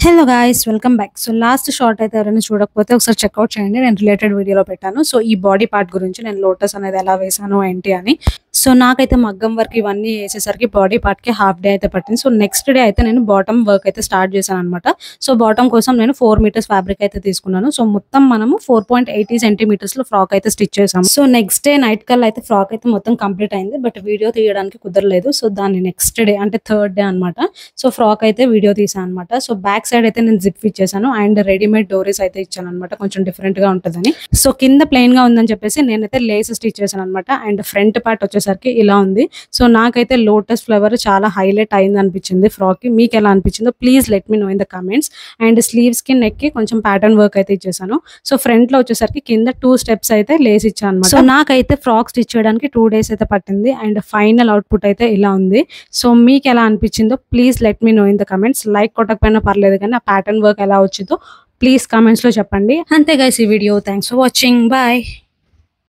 Hello guys welcome back. So last short అయితే ఎవరైనా చూడకపోతే ఒకసారి చెక్అవుట్ చేయండి. నేను రిలేటెడ్ వీడియోలో పెట్టాను. సో ఈ బాడీ పార్ట్ గురించి నేను లోటస్ అనేది ఎలా వేసాను ఏంటి అని. సో నాకైతే మగ్గం వర్క్ ఇవన్నీ వేసేసరికి బాడీ పార్ట్కి హాఫ్ డే అయితే పట్టింది. సో నెక్స్ట్ డే అయితే నేను బాటమ్ వర్క్ అయితే స్టార్ట్ చేశాను అనమాట. సో బాటమ్ కోసం నేను 4 మీటర్స్ ఫ్యాబ్రిక్ అయితే తీసుకున్నాను. సో మొత్తం మనము 4.80 సెంటీమీటర్స్లో ఫ్రాక్ అయితే స్టిచ్ చేసాము. సో నెక్స్ట్ డే నైట్ కల్లా అయితే ఫ్రాక్ అయితే మొత్తం కంప్లీట్ అయింది. బట్ వీడియో తీయడానికి కుదరలేదు. సో దాన్ని నెక్స్ట్ డే అంటే థర్డ్ డే అనమాట. సో ఫ్రాక్ అయితే వీడియో తీసాను అనమాట. సో బ్యాక్ సైడ్ అయితే నేను జిప్ ఇచ్చేసాను అండ్ రెడీమేడ్ డోరీస్ అయితే ఇచ్చాను అనమాట. కొంచెం డిఫరెంట్ గా ఉంటుందని. సో కింద ప్లెయిన్ గా ఉందని చెప్పేసి నేనైతే లేస్ స్టిచ్ చేశాను అనమాట. అండ్ ఫ్రంట్ పార్ట్ వచ్చేసరికి ఇలా ఉంది. సో నాకైతే లోటస్ ఫ్లవర్ చాలా హైలైట్ అయింది అనిపించింది ఫ్రాక్ కి. మీకు ఎలా అనిపించిందో please let me know in the comments. And sleeves కి నెక్ కి కొంచెం ప్యాటర్న్ వర్క్ అయితే ఇచ్చేసాను. సో ఫ్రంట్ లో వచ్చేసరికి కింద 2 స్టెప్స్ అయితే లేస్ ఇచ్చాను అనమాట. సో నాకైతే ఫ్రాక్ స్టిచ్ చేయడానికి 2 days అయితే పట్టింది. అండ్ ఫైనల్ అవుట్పుట్ అయితే ఇలా ఉంది. సో మీకు ఎలా అనిపించిందో please let me know in the comments. Like కొట్టకపోయినా పర్లేదు కానీ ఆ ప్యాటర్న్ వర్క్ ఎలా వచ్చిందో ప్లీజ్ కామెంట్స్ లో చెప్పండి. అంతే గైస్ ఈ video. Thanks for watching. Bye.